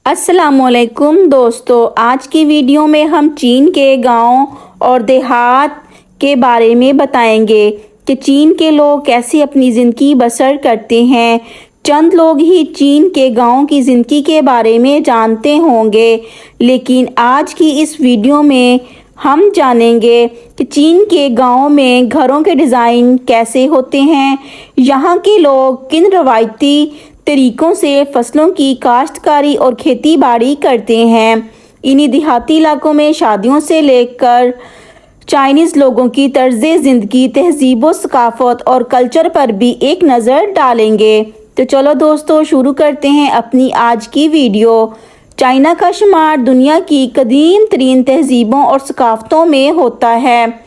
अस्सलाम वालेकुम दोस्तों, आज की वीडियो में हम चीन के गांव और देहात के बारे में बताएंगे कि चीन के लोग कैसे अपनी ज़िंदगी बसर करते हैं। चंद लोग ही चीन के गांव की ज़िंदगी के बारे में जानते होंगे, लेकिन आज की इस वीडियो में हम जानेंगे कि चीन के गांव में घरों के डिज़ाइन कैसे होते हैं, यहाँ के लोग किन रवायती तरीक़ों से फसलों की काश्तकारी और खेती बाड़ी करते हैं। इन्हीं देहाती इलाकों में शादियों से लेकर चाइनीज़ लोगों की तर्ज़ ज़िंदगी, तहज़ीब व सकाफ़त और कल्चर पर भी एक नज़र डालेंगे। तो चलो दोस्तों, शुरू करते हैं अपनी आज की वीडियो। चाइना का शुमार दुनिया की कदीम तरीन तहज़ीबों और सकाफ़तों में होता है,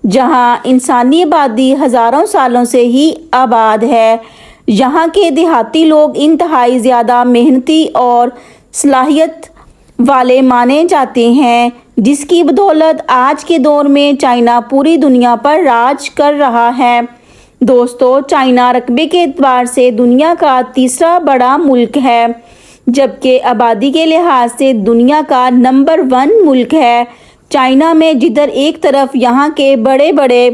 जहाँ इंसानी आबादी हज़ारों सालों से ही आबाद है। यहाँ के देहाती लोग इंतहाई ज़्यादा मेहनती और सलाहियत वाले माने जाते हैं, जिसकी बदौलत आज के दौर में चाइना पूरी दुनिया पर राज कर रहा है। दोस्तों, चाइना रकबे के एतबार से दुनिया का तीसरा बड़ा मुल्क है, जबकि आबादी के लिहाज से दुनिया का नंबर 1 मुल्क है। चाइना में जिधर एक तरफ यहाँ के बड़े बड़े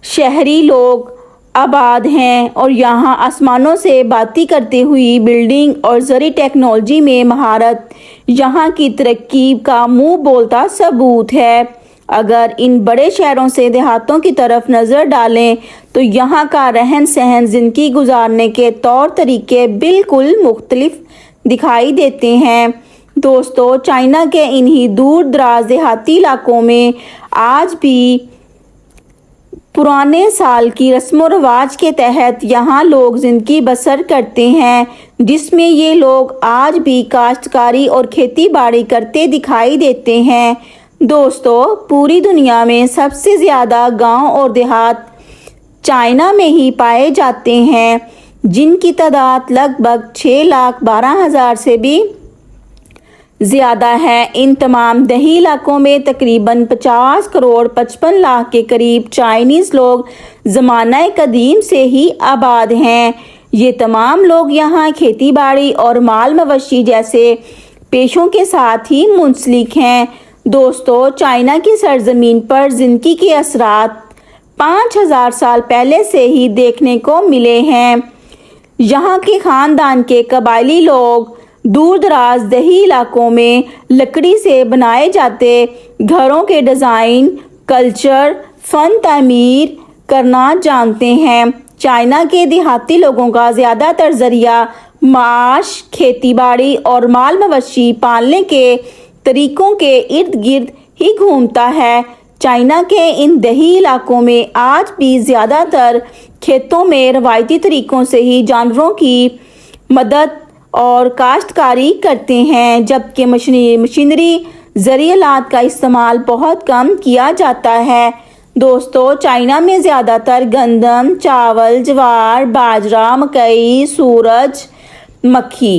शहरी लोग आबाद हैं और यहाँ आसमानों से बातें करती हुई बिल्डिंग और ज़री टेक्नोलॉजी में महारत यहाँ की तरक्की का मुंह बोलता सबूत है। अगर इन बड़े शहरों से देहातों की तरफ नज़र डालें तो यहाँ का रहन सहन, ज़िंदगी गुजारने के तौर तरीके बिल्कुल मुख्तलिफ दिखाई देते हैं। दोस्तों, चाइना के इन्हीं दूर दराज देहाती इलाकों में आज भी पुराने साल की रस्म व रवाज के तहत यहाँ लोग ज़िंदगी बसर करते हैं, जिसमें ये लोग आज भी काश्तकारी और खेती बाड़ी करते दिखाई देते हैं। दोस्तों, पूरी दुनिया में सबसे ज़्यादा गांव और देहात चाइना में ही पाए जाते हैं, जिनकी तादाद लगभग 6,12,000 से भी ज़्यादा है। इन तमाम दही इलाकों में तकरीबन 50 करोड़ 55 लाख के करीब चाइनीज़ लोग ज़माना कदीम से ही आबाद हैं। ये तमाम लोग यहाँ खेती बाड़ी और माल मवेशी जैसे पेशों के साथ ही मुंसलिक हैं। दोस्तों, चाइना की सरजमीन पर ज़िंदगी के असरात 5000 साल पहले से ही देखने को मिले हैं। यहाँ के ख़ानदान के कबायली लोग दूर दराज दही इलाकों में लकड़ी से बनाए जाते घरों के डिज़ाइन, कल्चर, फ़न तामीर करना जानते हैं। चाइना के देहाती लोगों का ज़्यादातर ज़रिया माश, खेती बाड़ी और माल मवेशी पालने के तरीक़ों के इर्द गिर्द ही घूमता है। चाइना के इन दही इलाकों में आज भी ज़्यादातर खेतों में रवायती तरीक़ों से ही जानवरों की मदद और काश्तकारी करते हैं, जबकि मशीनरी ज़रियालात का इस्तेमाल बहुत कम किया जाता है। दोस्तों, चाइना में ज़्यादातर गंदम, चावल, ज्वार, बाजरा, मकई, सूरजमुखी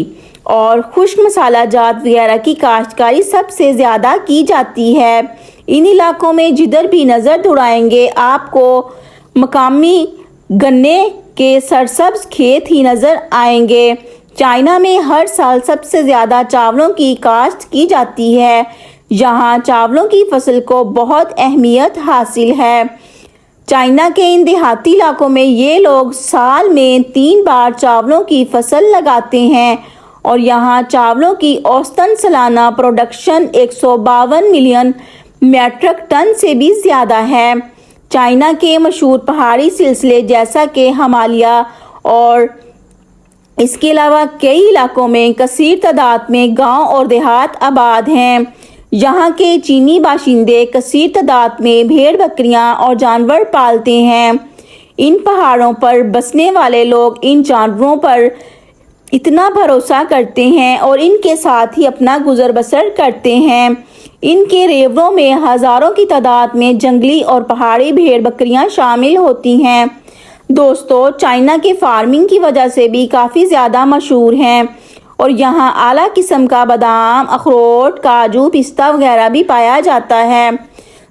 और खुश्क मसाला जात वगैरह की काश्तकारी सबसे ज़्यादा की जाती है। इन इलाकों में जिधर भी नज़र दौड़ाएंगे आपको मकामी गन्ने के सरसब्ज खेत ही नज़र आएंगे। चाइना में हर साल सबसे ज़्यादा चावलों की काश्त की जाती है। यहाँ चावलों की फसल को बहुत अहमियत हासिल है। चाइना के इन देहाती इलाकों में ये लोग साल में 3 बार चावलों की फसल लगाते हैं और यहाँ चावलों की औसतन सालाना प्रोडक्शन 152 मिलियन मीट्रिक टन से भी ज़्यादा है। चाइना के मशहूर पहाड़ी सिलसिले जैसा कि हिमालय और इसके अलावा कई इलाकों में कसीर तादाद में गांव और देहात आबाद हैं। यहाँ के चीनी बाशिंदे कसीर तादाद में भेड़, बकरियाँ और जानवर पालते हैं। इन पहाड़ों पर बसने वाले लोग इन जानवरों पर इतना भरोसा करते हैं और इनके साथ ही अपना गुजर बसर करते हैं। इनके रेवरों में हज़ारों की तादाद में जंगली और पहाड़ी भेड़ बकरियाँ शामिल होती हैं। दोस्तों, चाइना के फार्मिंग की वजह से भी काफ़ी ज़्यादा मशहूर हैं और यहाँ आला किस्म का बादाम, अखरोट, काजू, पिस्ता वगैरह भी पाया जाता है।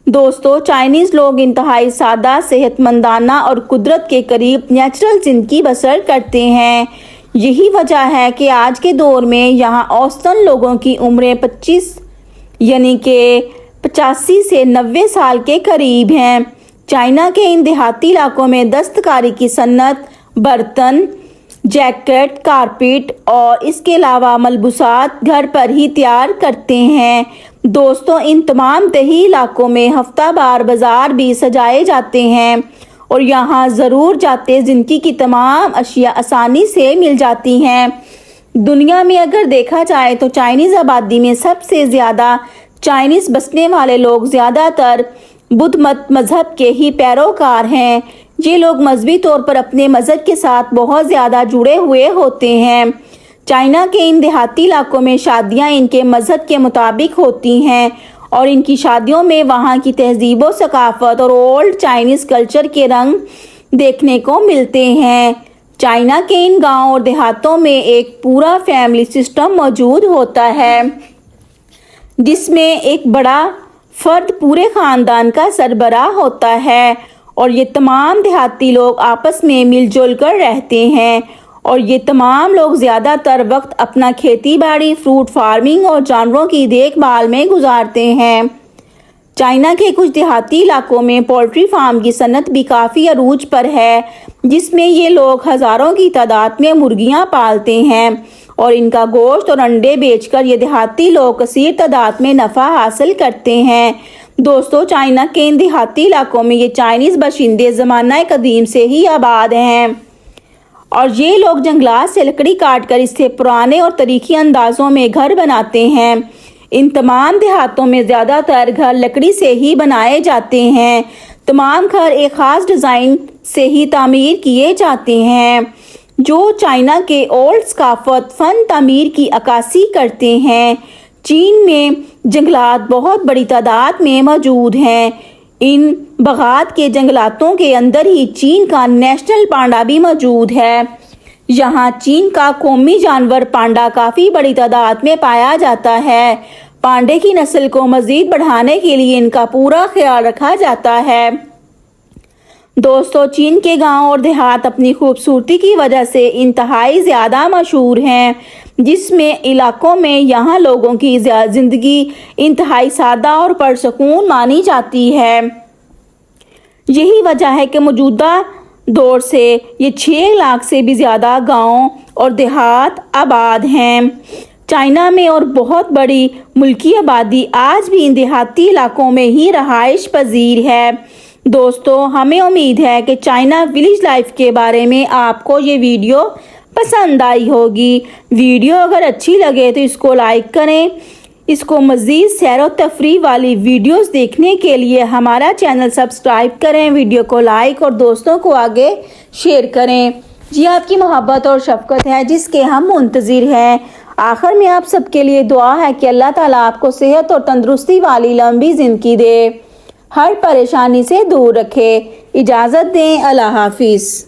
दोस्तों, चाइनीज़ लोग इंतहाई सादा, सेहतमंदाना और कुदरत के करीब नेचुरल ज़िंदगी बसर करते हैं। یہی وجہ ہے کہ آج کے دور میں یہاں اوسطاً لوگوں کی عمریں 25 یعنی کہ 85 سے 90 سال کے قریب ہیں۔ چائنا کے ان دیہاتی علاقوں میں دستکاری کی صنعت، برتن، جیکٹ، کارپیٹ اور اس کے علاوہ ملبوسات گھر پر ہی تیار کرتے ہیں۔ دوستو، ان تمام دیہی علاقوں میں ہفتہ وار بازار بھی سجائے جاتے ہیں اور یہاں ضرور جاتے زندگی کی تمام اشیاء آسانی سے مل جاتی ہیں۔ دنیا میں اگر دیکھا جائے تو چائنیز آبادی میں سب سے زیادہ چائنیز بسنے والے لوگ زیادہ تر بدھ مت مذہب کے ہی پیروکار ہیں۔ یہ لوگ مذہبی طور پر اپنے مذہب کے ساتھ بہت زیادہ جڑے ہوئے ہوتے ہیں۔ چائنا کے ان دیہاتی علاقوں میں شادیاں ان کے مذہب کے مطابق ہوتی ہیں اور ان کی شادیوں میں وہاں کی تہذیب و ثقافت اور اولڈ چائنیز کلچر کے رنگ دیکھنے کو ملتے ہیں۔ چائنا کے ان گاؤں اور دیہاتوں میں ایک پورا فیملی سسٹم موجود ہوتا ہے جس میں ایک بڑا فرد پورے خاندان کا سربراہ ہوتا ہے اور یہ تمام دیہاتی لوگ آپس میں مل جل کر رہتے ہیں اور یہ تمام لوگ زیادہ تر وقت اپنا کھیتی باڑی، فروٹ فارمنگ اور جانوروں کی دیکھ بھال میں گزارتے ہیں۔ چائنا کے کچھ دیہاتی علاقوں میں پولٹری فارم کی صنعت بھی کافی عروج پر ہے، جس میں یہ لوگ ہزاروں کی تعداد میں مرغیاں پالتے ہیں اور ان کا گوشت اور انڈے بیچ کر یہ دیہاتی لوگ کثیر تعداد میں نفع حاصل کرتے ہیں۔ دوستو، چائنا کے ان دیہاتی علاقوں میں یہ چائنیز باشندے زمانہ قدیم سے ہی آباد ہیں اور یہ لوگ جنگلات سے لکڑی کاٹ کر اس سے پرانے اور تاریخی اندازوں میں گھر بناتے ہیں۔ ان تمام دیہاتوں میں زیادہ تر گھر لکڑی سے ہی بنائے جاتے ہیں۔ تمام گھر ایک خاص ڈیزائن سے ہی تعمیر کیے جاتے ہیں جو چائنا کے اولڈ ثقافت فن تعمیر کی عکاسی کرتے ہیں۔ چین میں جنگلات بہت بڑی تعداد میں موجود ہیں۔ ان باغات کے جنگلاتوں کے اندر ہی چین کا نیشنل پانڈا بھی موجود ہے۔ یہاں چین کا قومی جانور پانڈا کافی بڑی تعداد میں پایا جاتا ہے۔ پانڈے کی نسل کو مزید بڑھانے کے لیے ان کا پورا خیال رکھا جاتا ہے۔ دوستو، چین کے گاؤں اور دیہات اپنی خوبصورتی کی وجہ سے انتہائی زیادہ مشہور ہیں، جس میں علاقوں میں یہاں لوگوں کی زندگی انتہائی سادہ اور پرسکون مانی جاتی ہے۔ یہی وجہ ہے کہ موجودہ دور سے یہ 6 لاکھ سے بھی زیادہ گاؤں اور دیہات آباد ہیں۔ چائنا میں اور بہت بڑی ملکی آبادی آج بھی ان دیہاتی علاقوں میں ہی رہائش پذیر ہے۔ دوستو، ہمیں امید ہے کہ چائنا ولیج لائف کے بارے میں آپ کو یہ ویڈیو پسند آئی ہوگی۔ ویڈیو اگر اچھی لگے تو اس کو لائک کریں۔ اس کو مزید سیر و تفریح والی ویڈیوز دیکھنے کے لیے ہمارا چینل سبسکرائب کریں، ویڈیو کو لائک اور دوستوں کو آگے شیئر کریں۔ یہ آپ کی محبت اور شفقت ہے جس کے ہم منتظر ہیں۔ آخر میں آپ سب کے لیے دعا ہے کہ اللہ تعالیٰ آپ کو صحت اور تندرستی والی لمبی زندگی دے، ہر پریشانی سے دور رکھے۔ اجازت دیں، اللہ حافظ۔